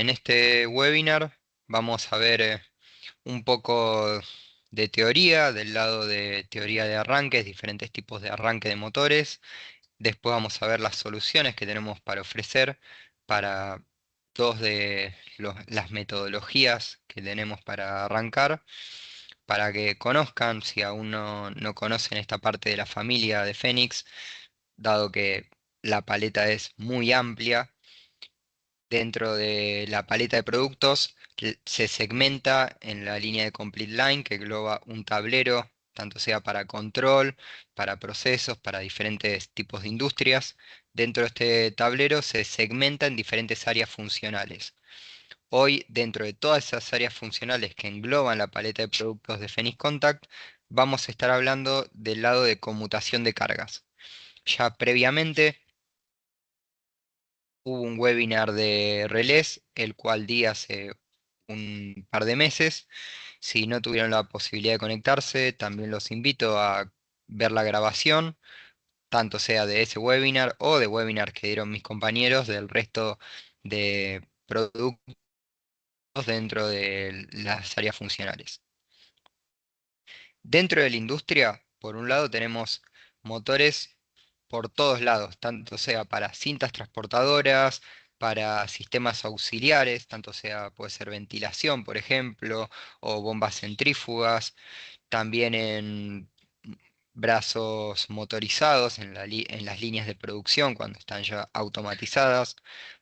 En este webinar vamos a ver un poco de teoría, del lado de teoría de arranques, diferentes tipos de arranque de motores. Después vamos a ver las soluciones que tenemos para ofrecer para dos de las metodologías que tenemos para arrancar, para que conozcan, si aún no conocen esta parte de la familia de Fénix, dado que la paleta es muy amplia. Dentro de la paleta de productos se segmenta en la línea de Complete Line que engloba un tablero, tanto sea para control, para procesos, para diferentes tipos de industrias. Dentro de este tablero se segmenta en diferentes áreas funcionales. Hoy, dentro de todas esas áreas funcionales que engloban la paleta de productos de Phoenix Contact, vamos a estar hablando del lado de conmutación de cargas. Ya previamente hubo un webinar de relés, el cual di hace un par de meses. Si no tuvieron la posibilidad de conectarse, también los invito a ver la grabación, tanto sea de ese webinar o de webinars que dieron mis compañeros del resto de productos dentro de las áreas funcionales. Dentro de la industria, por un lado, tenemos motores por todos lados, tanto sea para cintas transportadoras, para sistemas auxiliares, tanto sea puede ser ventilación, por ejemplo, o bombas centrífugas, también en brazos motorizados en las líneas de producción cuando están ya automatizadas.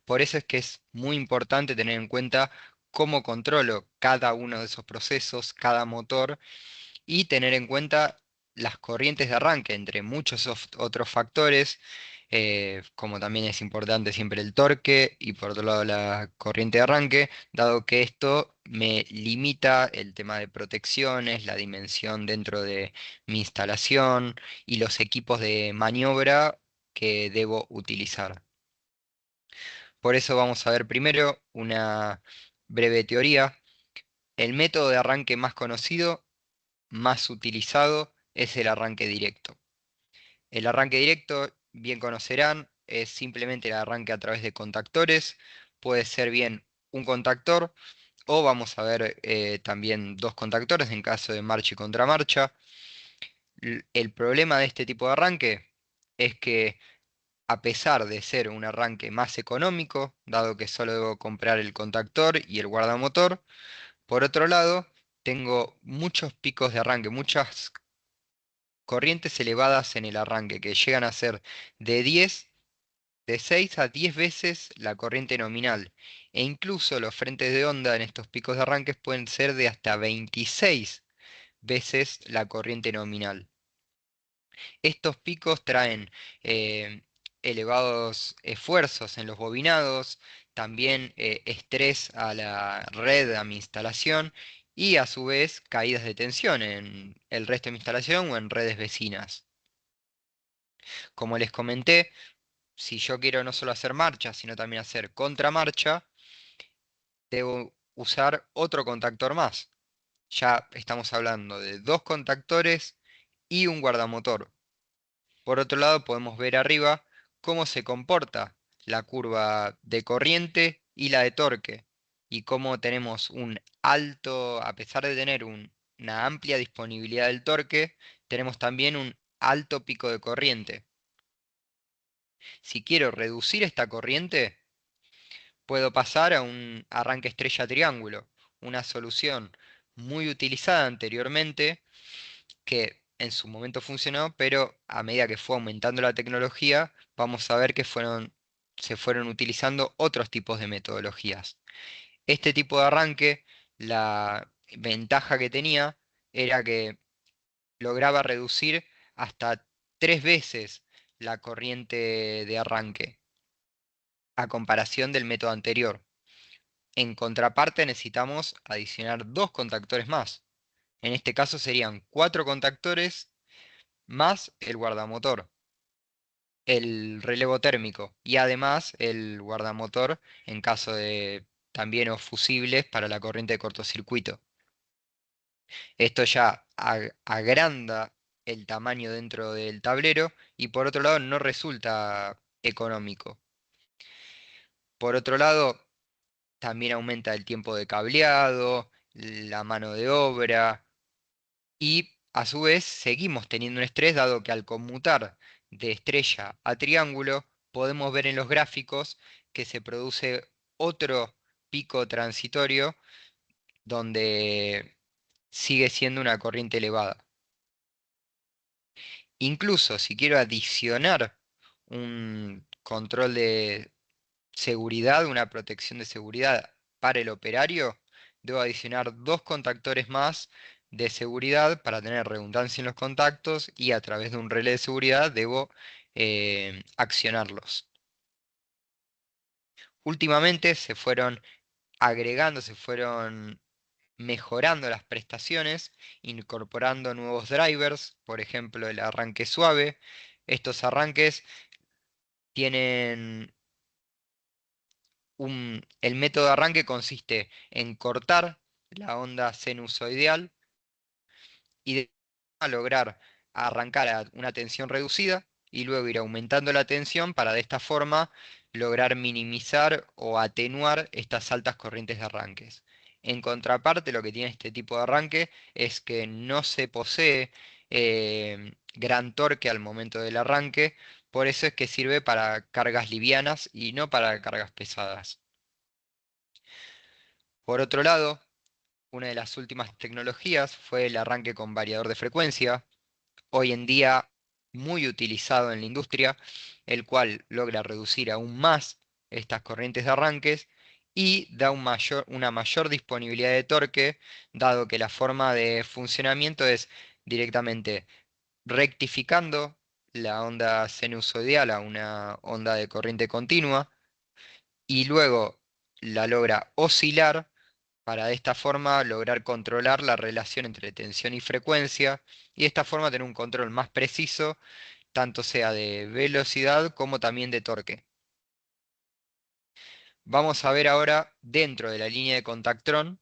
Por eso es que es muy importante tener en cuenta cómo controlo cada uno de esos procesos, cada motor y tener en cuenta las corrientes de arranque, entre muchos otros factores, como también es importante siempre el torque y por otro lado la corriente de arranque, dado que esto me limita el tema de protecciones, la dimensión dentro de mi instalación y los equipos de maniobra que debo utilizar. Por eso vamos a ver primero una breve teoría. El método de arranque más conocido, más utilizado, es el arranque directo. El arranque directo, bien conocerán, es simplemente el arranque a través de contactores. Puede ser bien un contactor o vamos a ver también dos contactores en caso de marcha y contramarcha. El problema de este tipo de arranque es que a pesar de ser un arranque más económico, dado que solo debo comprar el contactor y el guardamotor, por otro lado, tengo muchos picos de arranque, muchas corrientes elevadas en el arranque, que llegan a ser de 10, de 6 a 10 veces la corriente nominal. E incluso los frentes de onda en estos picos de arranques pueden ser de hasta 26 veces la corriente nominal. Estos picos traen eh, elevados esfuerzos en los bobinados, también estrés a la red, a mi instalación, y a su vez caídas de tensión en el resto de mi instalación o en redes vecinas. Como les comenté, si yo quiero no solo hacer marcha, sino también hacer contramarcha, debo usar otro contactor más. Ya estamos hablando de dos contactores y un guardamotor. Por otro lado, podemos ver arriba cómo se comporta la curva de corriente y la de torque, y cómo tenemos un alto, a pesar de tener una amplia disponibilidad del torque, tenemos también un alto pico de corriente. Si quiero reducir esta corriente, puedo pasar a un arranque estrella triángulo, una solución muy utilizada anteriormente que en su momento funcionó, pero a medida que fue aumentando la tecnología, vamos a ver que se fueron utilizando otros tipos de metodologías. Este tipo de arranque, la ventaja que tenía era que lograba reducir hasta 3 veces la corriente de arranque a comparación del método anterior. En contraparte necesitamos adicionar dos contactores más. En este caso serían cuatro contactores más el guardamotor, el relevo térmico y además el guardamotor en caso de también o fusibles para la corriente de cortocircuito. Esto ya agranda el tamaño dentro del tablero y por otro lado no resulta económico. Por otro lado, también aumenta el tiempo de cableado, la mano de obra y a su vez seguimos teniendo un estrés dado que al conmutar de estrella a triángulo podemos ver en los gráficos que se produce otro pico transitorio donde sigue siendo una corriente elevada. Incluso si quiero adicionar un control de seguridad, una protección de seguridad para el operario, debo adicionar dos contactores más de seguridad para tener redundancia en los contactos y a través de un relé de seguridad debo accionarlos. Últimamente se fueron agregando, se fueron mejorando las prestaciones, incorporando nuevos drivers, por ejemplo el arranque suave. Estos arranques tienen el método de arranque consiste en cortar la onda sinusoidal y a lograr arrancar a una tensión reducida y luego ir aumentando la tensión para de esta forma lograr minimizar o atenuar estas altas corrientes de arranques. En contraparte, lo que tiene este tipo de arranque es que no se posee gran torque al momento del arranque, por eso es que sirve para cargas livianas y no para cargas pesadas. Por otro lado, una de las últimas tecnologías fue el arranque con variador de frecuencia, hoy en día muy utilizado en la industria, el cual logra reducir aún más estas corrientes de arranques y da una mayor disponibilidad de torque, dado que la forma de funcionamiento es directamente rectificando la onda sinusoidal a una onda de corriente continua y luego la logra oscilar para de esta forma lograr controlar la relación entre tensión y frecuencia y de esta forma tener un control más preciso, tanto sea de velocidad como también de torque. Vamos a ver ahora dentro de la línea de Contactron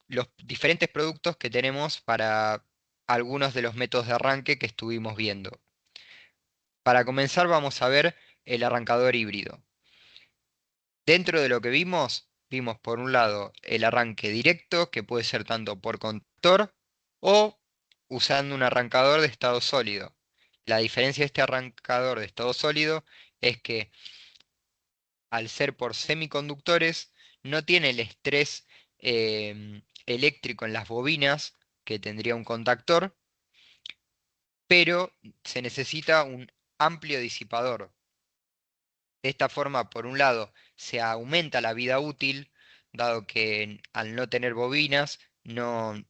los diferentes productos que tenemos para algunos de los métodos de arranque que estuvimos viendo. Para comenzar vamos a ver el arrancador híbrido. Dentro de lo que vimos por un lado el arranque directo, que puede ser tanto por conductor o usando un arrancador de estado sólido. La diferencia de este arrancador de estado sólido es que al ser por semiconductores no tiene el estrés eléctrico en las bobinas que tendría un contactor, pero se necesita un amplio disipador. De esta forma, por un lado, se aumenta la vida útil, dado que al no tener bobinas, no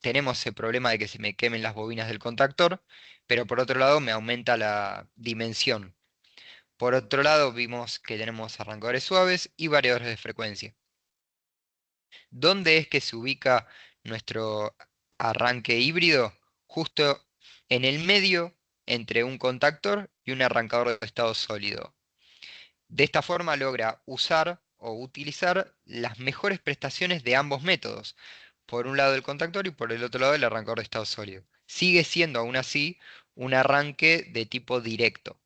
tenemos ese problema de que se me quemen las bobinas del contactor, pero por otro lado me aumenta la dimensión. Por otro lado, vimos que tenemos arrancadores suaves y variadores de frecuencia. ¿Dónde es que se ubica nuestro arranque híbrido? Justo en el medio entre un contactor y un arrancador de estado sólido. De esta forma logra usar o utilizar las mejores prestaciones de ambos métodos. Por un lado el contactor y por el otro lado el arrancador de estado sólido. Sigue siendo aún así un arranque de tipo directo.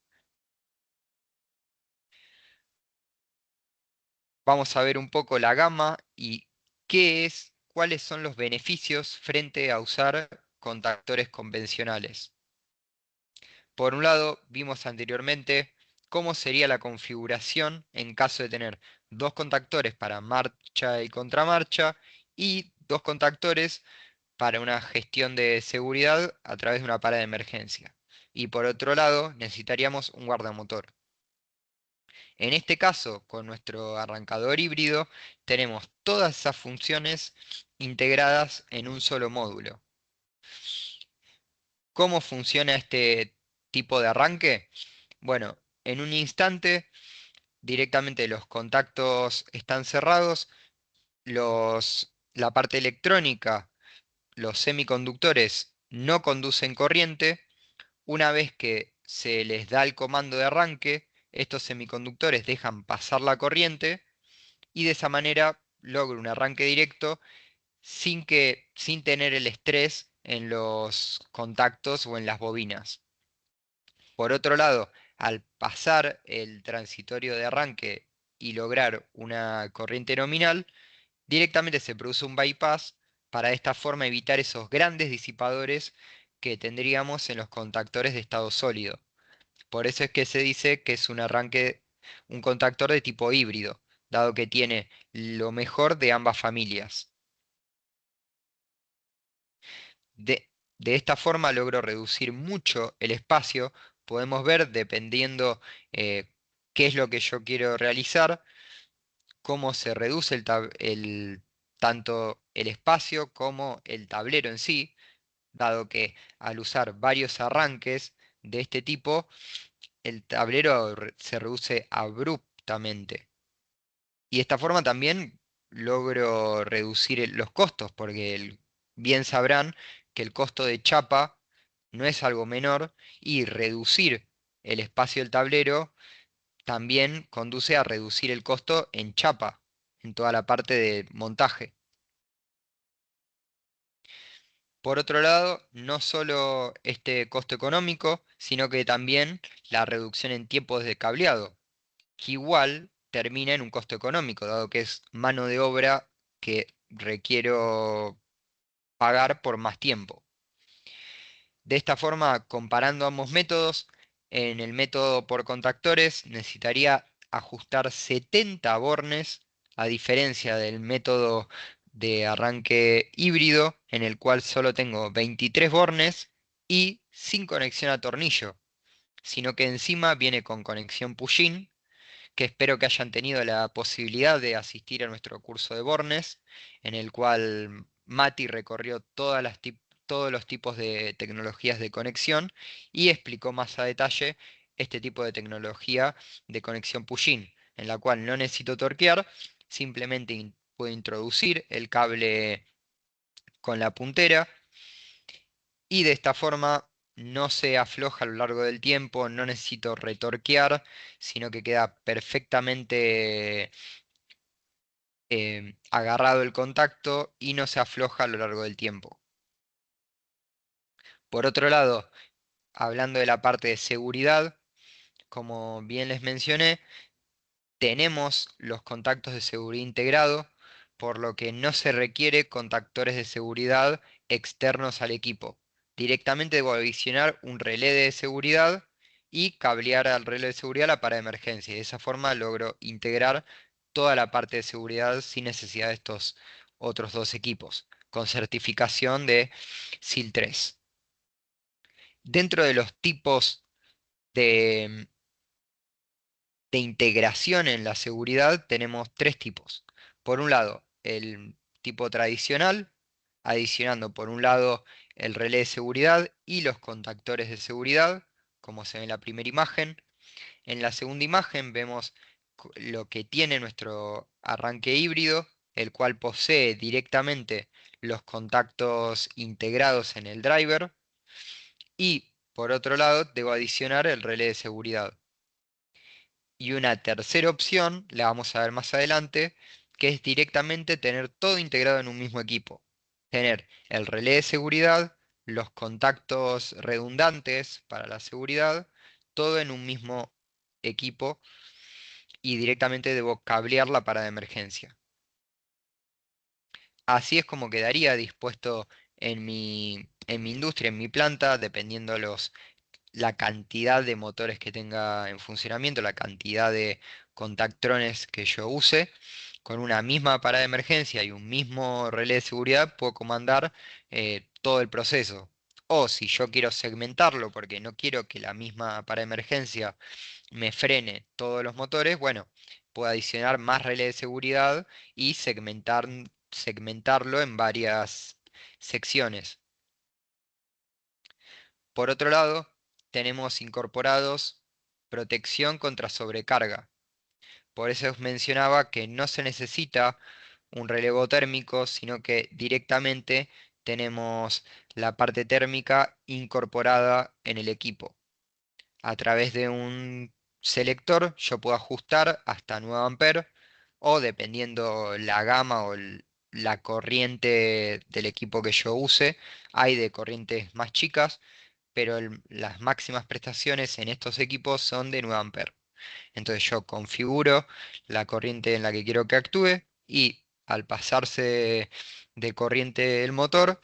Vamos a ver un poco la gama y cuáles son los beneficios frente a usar contactores convencionales. Por un lado, vimos anteriormente cómo sería la configuración en caso de tener dos contactores para marcha y contramarcha y dos contactores para una gestión de seguridad a través de una parada de emergencia. Y por otro lado, necesitaríamos un guardamotor. En este caso, con nuestro arrancador híbrido, tenemos todas esas funciones integradas en un solo módulo. ¿Cómo funciona este tipo de arranque? Bueno, en un instante directamente los contactos están cerrados, la parte electrónica, los semiconductores no conducen corriente. Una vez que se les da el comando de arranque, estos semiconductores dejan pasar la corriente y de esa manera logro un arranque directo sin tener el estrés en los contactos o en las bobinas. Por otro lado, al pasar el transitorio de arranque y lograr una corriente nominal, directamente se produce un bypass para de esta forma evitar esos grandes disipadores que tendríamos en los contactores de estado sólido. Por eso es que se dice que es un contactor de tipo híbrido, dado que tiene lo mejor de ambas familias. De, de esta forma logro reducir mucho el espacio. Podemos ver, dependiendo qué es lo que yo quiero realizar, cómo se reduce tanto el espacio como el tablero en sí, dado que al usar varios arranques de este tipo, el tablero se reduce abruptamente. Y de esta forma también logro reducir los costos, porque bien sabrán que el costo de chapa no es algo menor y reducir el espacio del tablero también conduce a reducir el costo en chapa, en toda la parte de montaje. Por otro lado, no solo este costo económico, sino que también la reducción en tiempos de cableado, que igual termina en un costo económico, dado que es mano de obra que requiero pagar por más tiempo. De esta forma, comparando ambos métodos, en el método por contactores necesitaría ajustar 70 bornes, a diferencia del método de arranque híbrido, en el cual solo tengo 23 bornes y sin conexión a tornillo, sino que encima viene con conexión push-in, que espero que hayan tenido la posibilidad de asistir a nuestro curso de Bornes, en el cual Mati recorrió todos los tipos de tecnologías de conexión y explicó más a detalle este tipo de tecnología de conexión push-in, en la cual no necesito torquear, simplemente puedo introducir el cable con la puntera y de esta forma no se afloja a lo largo del tiempo, no necesito retorquear, sino que queda perfectamente agarrado el contacto y no se afloja a lo largo del tiempo. Por otro lado, hablando de la parte de seguridad, como bien les mencioné, tenemos los contactos de seguridad integrado, por lo que no se requiere contactores de seguridad externos al equipo. Directamente debo adicionar un relé de seguridad y cablear al relé de seguridad la parada de emergencia. Y de esa forma logro integrar toda la parte de seguridad sin necesidad de estos otros dos equipos, con certificación de SIL 3. Dentro de los tipos de integración en la seguridad tenemos tres tipos. Por un lado, el tipo tradicional, adicionando por un lado el relé de seguridad y los contactores de seguridad, como se ve en la primera imagen. En la segunda imagen vemos lo que tiene nuestro arranque híbrido, el cual posee directamente los contactos integrados en el driver. Y por otro lado, debo adicionar el relé de seguridad. Y una tercera opción, la vamos a ver más adelante, que es directamente tener todo integrado en un mismo equipo. Tener el relé de seguridad, los contactos redundantes para la seguridad, todo en un mismo equipo y directamente debo cablear la parada de emergencia. Así es como quedaría dispuesto en mi industria, en mi planta, dependiendo la cantidad de motores que tenga en funcionamiento, la cantidad de contactrones que yo use. Con una misma parada de emergencia y un mismo relé de seguridad puedo comandar todo el proceso. O si yo quiero segmentarlo porque no quiero que la misma parada de emergencia me frene todos los motores, bueno, puedo adicionar más relé de seguridad y segmentarlo en varias secciones. Por otro lado, tenemos incorporados protección contra sobrecarga. Por eso os mencionaba que no se necesita un relevo térmico, sino que directamente tenemos la parte térmica incorporada en el equipo. A través de un selector yo puedo ajustar hasta 9 amperes o dependiendo la gama o la corriente del equipo que yo use, hay de corrientes más chicas, pero las máximas prestaciones en estos equipos son de 9 amperes. Entonces yo configuro la corriente en la que quiero que actúe y al pasarse de corriente el motor,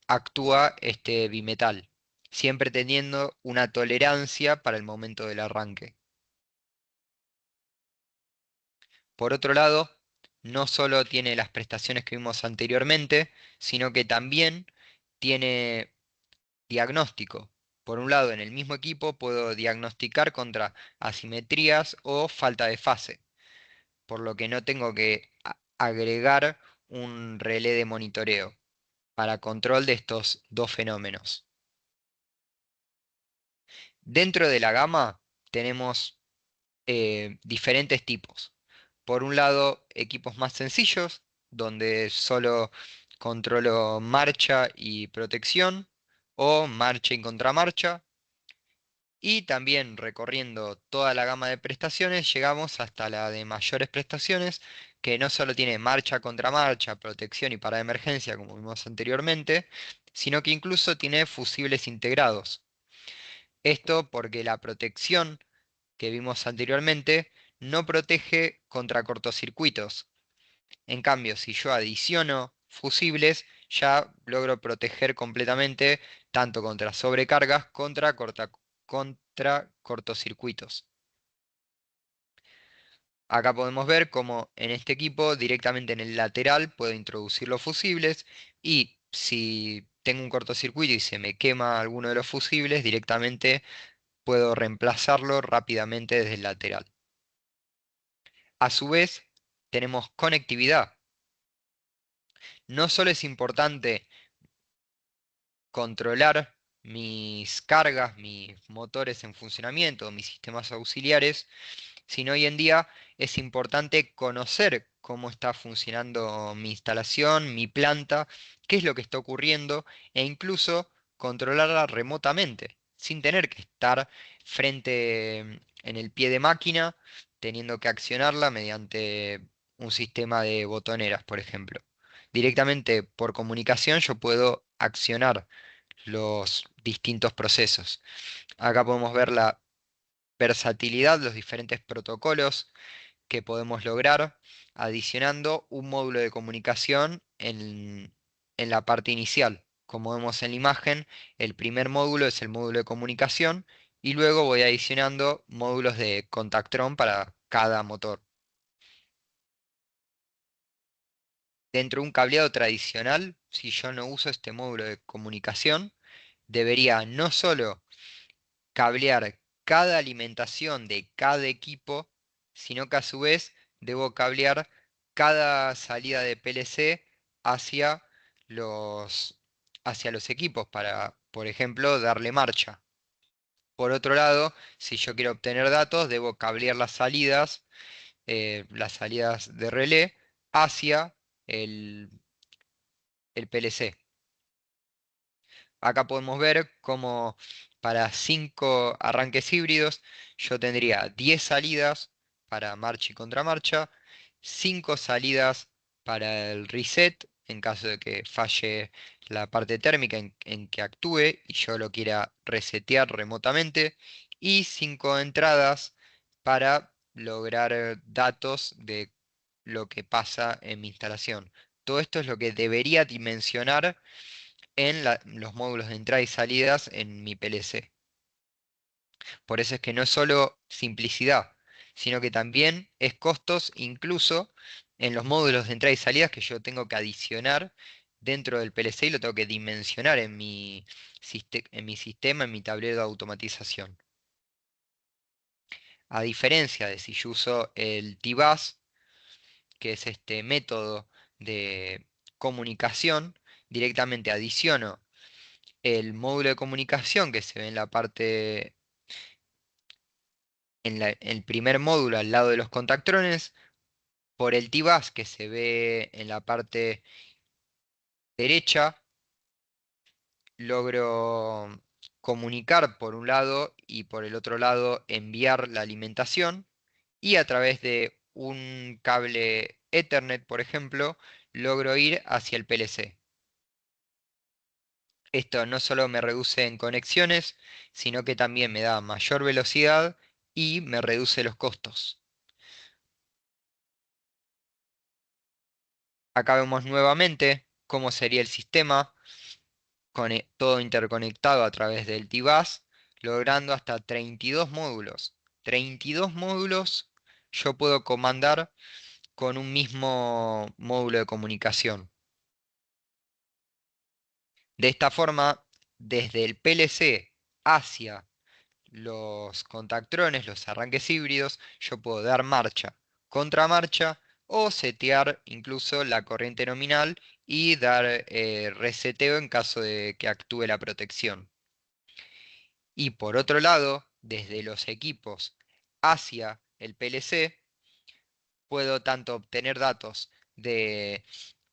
actúa este bimetal, siempre teniendo una tolerancia para el momento del arranque. Por otro lado, no solo tiene las prestaciones que vimos anteriormente, sino que también tiene diagnóstico. Por un lado, en el mismo equipo puedo diagnosticar contra asimetrías o falta de fase, por lo que no tengo que agregar un relé de monitoreo para control de estos dos fenómenos. Dentro de la gama tenemos diferentes tipos. Por un lado, equipos más sencillos, donde solo controlo marcha y protección, o marcha y contramarcha. Y también recorriendo toda la gama de prestaciones, llegamos hasta la de mayores prestaciones, que no solo tiene marcha contra marcha, protección y parada de emergencia, como vimos anteriormente, sino que incluso tiene fusibles integrados. Esto porque la protección que vimos anteriormente no protege contra cortocircuitos. En cambio, si yo adiciono fusibles, ya logro proteger completamente tanto contra sobrecargas contra cortocircuitos. Acá podemos ver cómo en este equipo directamente en el lateral puedo introducir los fusibles y si tengo un cortocircuito y se me quema alguno de los fusibles, directamente puedo reemplazarlo rápidamente desde el lateral. A su vez, tenemos conectividad. No solo es importante controlar mis cargas, mis motores en funcionamiento, mis sistemas auxiliares, sino hoy en día es importante conocer cómo está funcionando mi instalación, mi planta, qué es lo que está ocurriendo e incluso controlarla remotamente, sin tener que estar frente en el pie de máquina, teniendo que accionarla mediante un sistema de botoneras, por ejemplo. Directamente por comunicación yo puedo accionar los distintos procesos. Acá podemos ver la versatilidad, los diferentes protocolos que podemos lograr adicionando un módulo de comunicación en la parte inicial. Como vemos en la imagen, el primer módulo es el módulo de comunicación y luego voy adicionando módulos de contactron para cada motor. Dentro de un cableado tradicional, si yo no uso este módulo de comunicación, debería no solo cablear cada alimentación de cada equipo, sino que a su vez debo cablear cada salida de PLC hacia los, hacia los equipos para, por ejemplo, darle marcha. Por otro lado, si yo quiero obtener datos, debo cablear las salidas de relé hacia el, el PLC. Acá podemos ver cómo para 5 arranques híbridos yo tendría 10 salidas para marcha y contramarcha, 5 salidas para el reset en caso de que falle la parte térmica en que actúe y yo lo quiera resetear remotamente, y 5 entradas para lograr datos de lo que pasa en mi instalación. Todo esto es lo que debería dimensionar en los módulos de entrada y salidas en mi PLC. Por eso es que no es solo simplicidad, sino que también es costos incluso en los módulos de entrada y salidas que yo tengo que adicionar dentro del PLC y lo tengo que dimensionar en mi sistema, en mi tablero de automatización. A diferencia de si yo uso el TBUS, que es este método de comunicación, directamente adiciono el módulo de comunicación que se ve en la parte, el primer módulo al lado de los contactrones, por el TBUS que se ve en la parte derecha, logro comunicar por un lado y por el otro lado enviar la alimentación y a través de un cable Ethernet, por ejemplo, logro ir hacia el PLC. Esto no solo me reduce en conexiones, sino que también me da mayor velocidad y me reduce los costos. Acá vemos nuevamente cómo sería el sistema, todo interconectado a través del T-Bus, logrando hasta 32 módulos. 32 módulos yo puedo comandar con un mismo módulo de comunicación. De esta forma, desde el PLC hacia los contactrones, los arranques híbridos, yo puedo dar marcha, contramarcha o setear incluso la corriente nominal y dar reseteo en caso de que actúe la protección. Y por otro lado, desde los equipos hacia el PLC, puedo tanto obtener datos de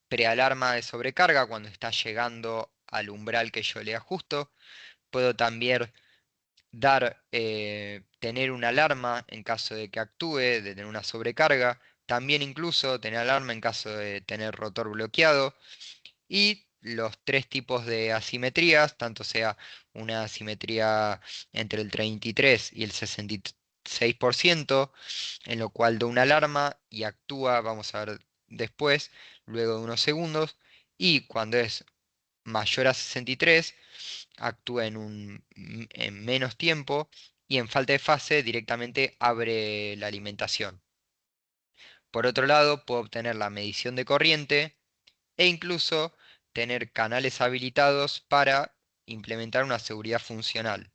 prealarma de sobrecarga cuando está llegando al umbral que yo le ajusto, puedo también tener una alarma en caso de que actúe, de tener una sobrecarga, también incluso tener alarma en caso de tener rotor bloqueado, y los tres tipos de asimetrías, tanto sea una asimetría entre el 33 y el 66%, en lo cual da una alarma y actúa, vamos a ver después, luego de unos segundos, y cuando es mayor a 63, actúa en menos tiempo y en falta de fase directamente abre la alimentación. Por otro lado, puedo obtener la medición de corriente e incluso tener canales habilitados para implementar una seguridad funcional.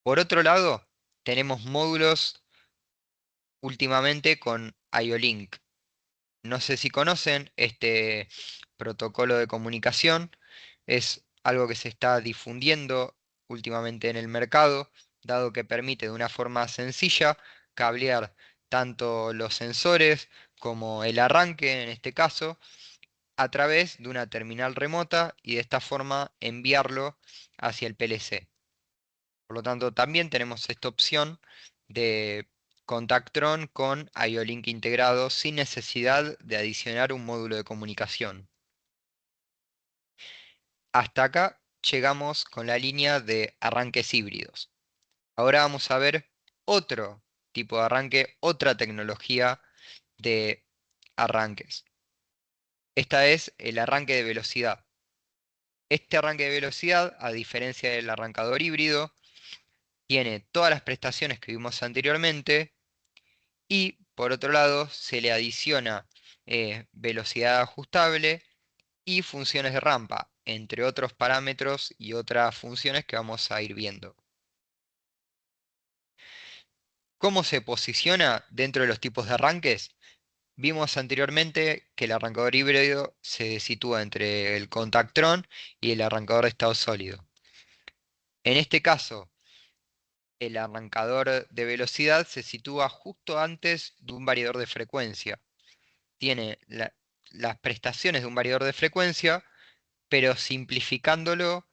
Por otro lado, tenemos módulos últimamente con IO-Link. No sé si conocen este protocolo de comunicación, es algo que se está difundiendo últimamente en el mercado, dado que permite de una forma sencilla cablear tanto los sensores como el arranque en este caso a través de una terminal remota y de esta forma enviarlo hacia el PLC. Por lo tanto, también tenemos esta opción de Contactron con IO-Link integrado sin necesidad de adicionar un módulo de comunicación. Hasta acá llegamos con la línea de arranques híbridos. Ahora vamos a ver otro tipo de arranque, otra tecnología de arranques. Esta es el arranque de velocidad. Este arranque de velocidad, a diferencia del arrancador híbrido, tiene todas las prestaciones que vimos anteriormente y por otro lado se le adiciona velocidad ajustable y funciones de rampa, entre otros parámetros y otras funciones que vamos a ir viendo. ¿Cómo se posiciona dentro de los tipos de arranques? Vimos anteriormente que el arrancador híbrido se sitúa entre el contactron y el arrancador de estado sólido. En este caso, el arrancador de velocidad se sitúa justo antes de un variador de frecuencia. Tiene las prestaciones de un variador de frecuencia, pero simplificándolo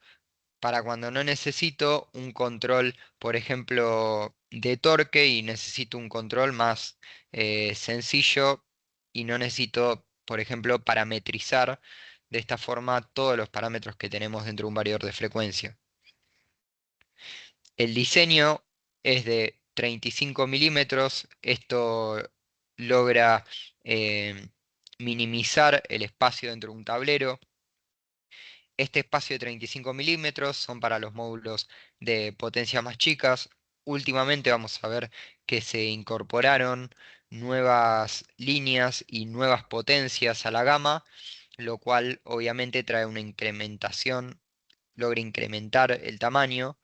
para cuando no necesito un control, por ejemplo, de torque y necesito un control más sencillo y no necesito, por ejemplo, parametrizar de esta forma todos los parámetros que tenemos dentro de un variador de frecuencia. El diseño es de 35 milímetros. Esto logra eh, minimizar el espacio dentro de un tablero. Este espacio de 35 milímetros son para los módulos de potencia más chicas. Últimamente vamos a ver que se incorporaron nuevas líneas y nuevas potencias a la gama, lo cual obviamente trae una incrementación, logra incrementar el tamaño,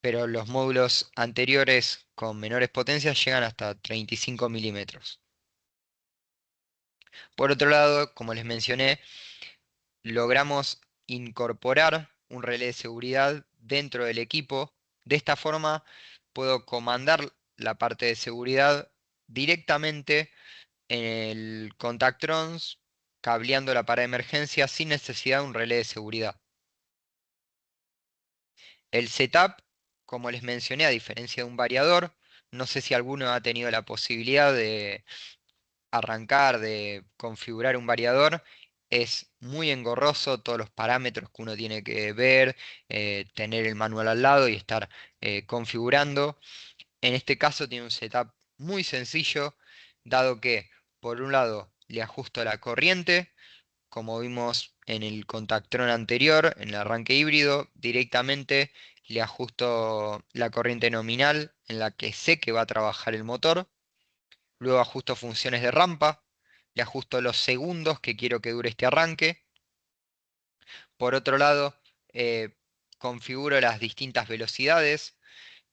pero los módulos anteriores con menores potencias llegan hasta 35 milímetros. Por otro lado, como les mencioné, logramos incorporar un relé de seguridad dentro del equipo. De esta forma puedo comandar la parte de seguridad directamente en el Contactrons, cableando la para emergencia sin necesidad de un relé de seguridad. El setup, como les mencioné, a diferencia de un variador, no sé si alguno ha tenido la posibilidad de arrancar, de configurar un variador. es muy engorroso todos los parámetros que uno tiene que ver, tener el manual al lado y estar configurando. En este caso tiene un setup muy sencillo, dado que por un lado le ajusto la corriente, como vimos en el contactrón anterior, en el arranque híbrido, directamente le ajusto la corriente nominal en la que sé que va a trabajar el motor. Luego ajusto funciones de rampa, le ajusto los segundos que quiero que dure este arranque. Por otro lado, eh, configuro las distintas velocidades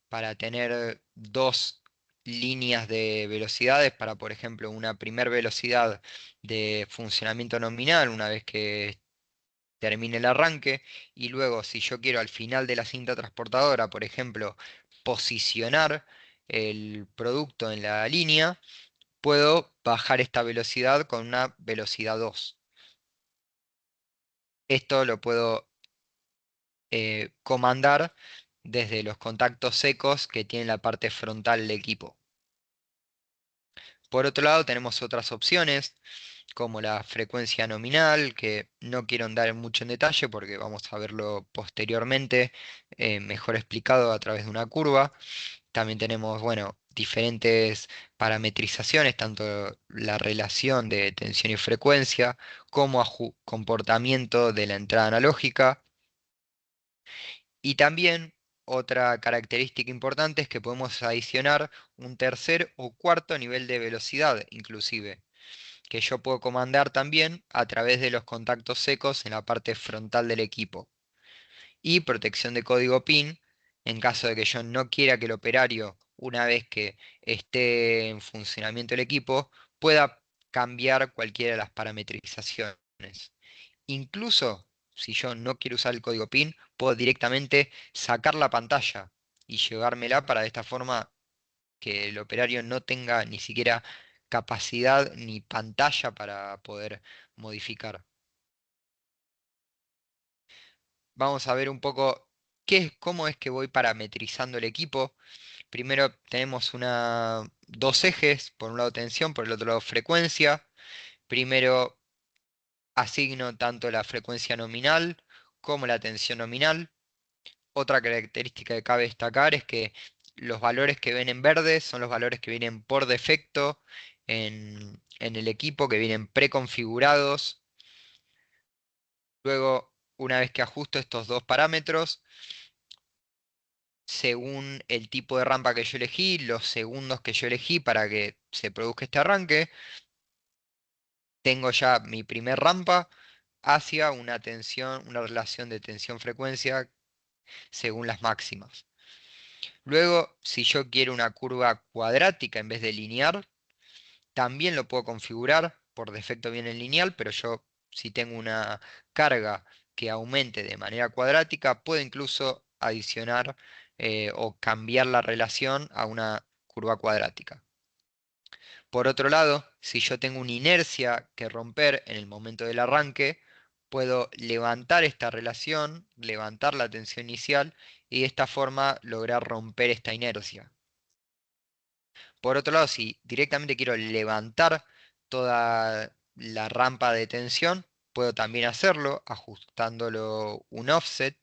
para tener dos líneas de velocidades para, por ejemplo, una primer velocidad de funcionamiento nominal una vez que termine el arranque, y luego si yo quiero al final de la cinta transportadora, por ejemplo, posicionar el producto en la línea, puedo bajar esta velocidad con una velocidad 2. Esto lo puedo comandar desde los contactos secos que tiene la parte frontal del equipo. Por otro lado, tenemos otras opciones, como la frecuencia nominal, que no quiero andar mucho en detalle porque vamos a verlo posteriormente, mejor explicado a través de una curva. También tenemos, bueno, diferentes parametrizaciones, tanto la relación de tensión y frecuencia, como comportamiento de la entrada analógica. Y también otra característica importante es que podemos adicionar un tercer o cuarto nivel de velocidad, inclusive, que yo puedo comandar también a través de los contactos secos en la parte frontal del equipo. Y protección de código PIN, en caso de que yo no quiera que el operario, una vez que esté en funcionamiento el equipo, pueda cambiar cualquiera de las parametrizaciones. Incluso si yo no quiero usar el código PIN, puedo directamente sacar la pantalla y llevármela para de esta forma que el operario no tenga ni siquiera capacidad ni pantalla para poder modificar. Vamos a ver un poco cómo es que voy parametrizando el equipo. Primero tenemos dos ejes, por un lado tensión, por el otro lado frecuencia. Primero asigno tanto la frecuencia nominal como la tensión nominal. Otra característica que cabe destacar es que los valores que ven en verde son los valores que vienen por defecto en el equipo, que vienen preconfigurados. Luego, una vez que ajusto estos dos parámetros, según el tipo de rampa que yo elegí, los segundos que yo elegí para que se produzca este arranque, tengo ya mi primer rampa hacia una tensión, una relación de tensión-frecuencia según las máximas. Luego, si yo quiero una curva cuadrática en vez de lineal, también lo puedo configurar. Por defecto viene en lineal, pero yo si tengo una carga que aumente de manera cuadrática, puedo incluso adicionar o cambiar la relación a una curva cuadrática. Por otro lado, si yo tengo una inercia que romper en el momento del arranque, puedo levantar esta relación, levantar la tensión inicial y de esta forma lograr romper esta inercia. Por otro lado, si directamente quiero levantar toda la rampa de tensión, puedo también hacerlo ajustándolo un offset.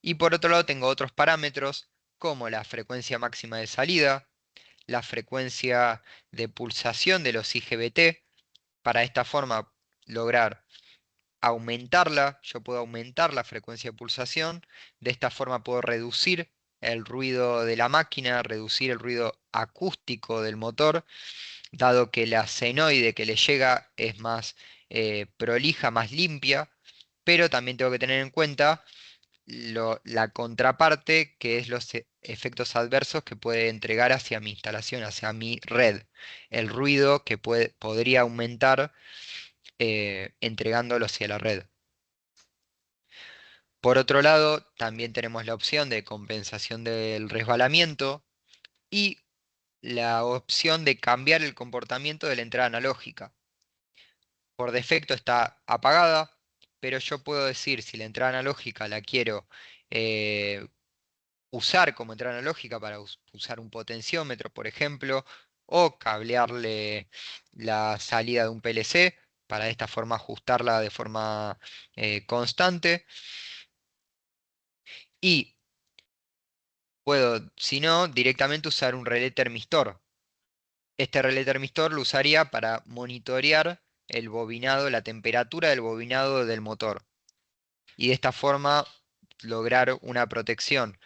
Y por otro lado tengo otros parámetros como la frecuencia máxima de salida, la frecuencia de pulsación de los IGBT, para esta forma lograr aumentarla, yo puedo aumentar la frecuencia de pulsación, de esta forma puedo reducir el ruido de la máquina, reducir el ruido acústico del motor, dado que la senoide que le llega es más prolija, más limpia, pero también tengo que tener en cuenta la contraparte, que es los efectos adversos que puede entregar hacia mi instalación, hacia mi red, el ruido que podría aumentar entregándolo hacia la red. Por otro lado, también tenemos la opción de compensación del resbalamiento y la opción de cambiar el comportamiento de la entrada analógica. Por defecto está apagada, pero yo puedo decir si la entrada analógica la quiero eh, usar como entrada analógica para usar un potenciómetro, por ejemplo, o cablearle la salida de un PLC, para de esta forma ajustarla de forma constante. Y puedo, si no, directamente usar un relé termistor. Este relé termistor lo usaría para monitorear el bobinado, la temperatura del bobinado del motor. Y de esta forma lograr una protección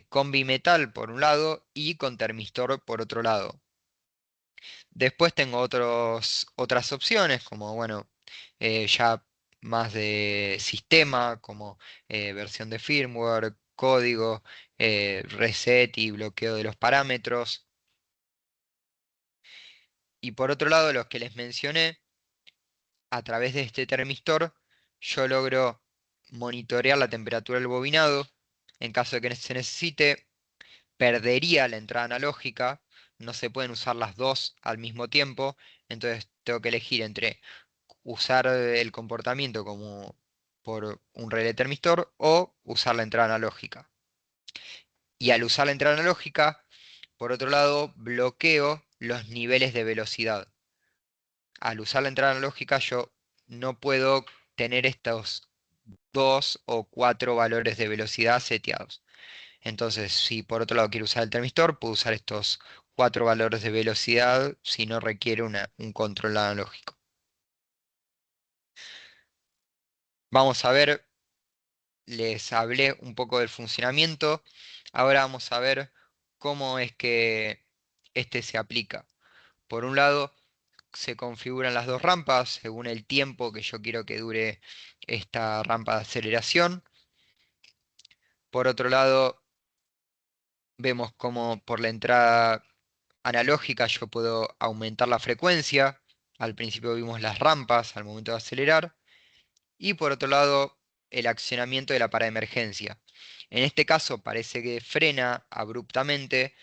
con bimetal por un lado y con termistor por otro lado. Después tengo otras opciones, como bueno, ya más de sistema, como versión de firmware, código, reset y bloqueo de los parámetros. Y por otro lado, los que les mencioné, a través de este termistor, yo logro monitorear la temperatura del bobinado. En caso de que se necesite, perdería la entrada analógica, no se pueden usar las dos al mismo tiempo, entonces tengo que elegir entre usar el comportamiento como por un relé termistor o usar la entrada analógica. Y al usar la entrada analógica, por otro lado, bloqueo los niveles de velocidad. Al usar la entrada analógica yo no puedo tener estos dos o cuatro valores de velocidad seteados. Entonces, si por otro lado quiero usar el termistor, puedo usar estos cuatro valores de velocidad si no requiere un control analógico. Vamos a ver, les hablé un poco del funcionamiento. Ahora vamos a ver cómo es que este se aplica. Por un lado, se configuran las dos rampas según el tiempo que yo quiero que dure esta rampa de aceleración. Por otro lado, vemos cómo por la entrada analógica yo puedo aumentar la frecuencia. Al principio vimos las rampas al momento de acelerar. Y por otro lado, el accionamiento de la paraemergencia. En este caso parece que frena abruptamente.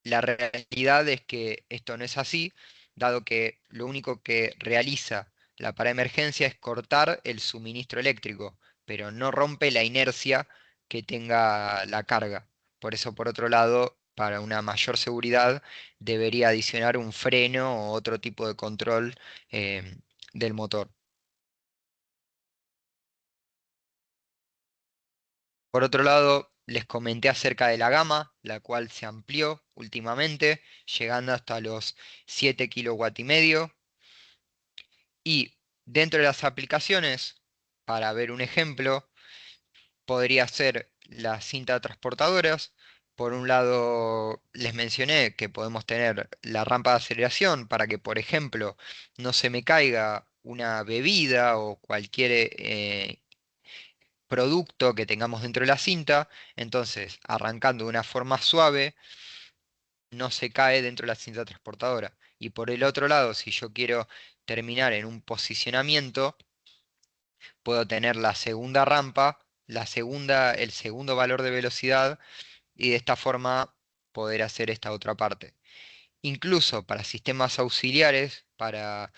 La realidad es que esto no es así, dado que lo único que realiza la paraemergencia es cortar el suministro eléctrico, pero no rompe la inercia que tenga la carga. Por eso, por otro lado, para una mayor seguridad, debería adicionar un freno o otro tipo de control del motor. Por otro lado, les comenté acerca de la gama, la cual se amplió últimamente, llegando hasta los 7,5 kW. Y dentro de las aplicaciones, para ver un ejemplo, podría ser las cintas transportadoras. Por un lado, les mencioné que podemos tener la rampa de aceleración para que, por ejemplo, no se me caiga una bebida o cualquier producto que tengamos dentro de la cinta. Entonces, arrancando de una forma suave, no se cae dentro de la cinta transportadora. Y por el otro lado, si yo quiero terminar en un posicionamiento, puedo tener la segunda rampa, el segundo valor de velocidad y de esta forma poder hacer esta otra parte. Incluso para sistemas auxiliares, para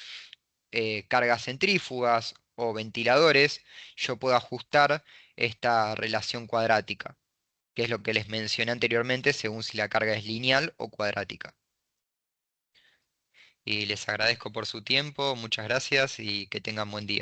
cargas centrífugas o ventiladores, yo puedo ajustar esta relación cuadrática, que es lo que les mencioné anteriormente según si la carga es lineal o cuadrática. Y les agradezco por su tiempo, muchas gracias y que tengan buen día.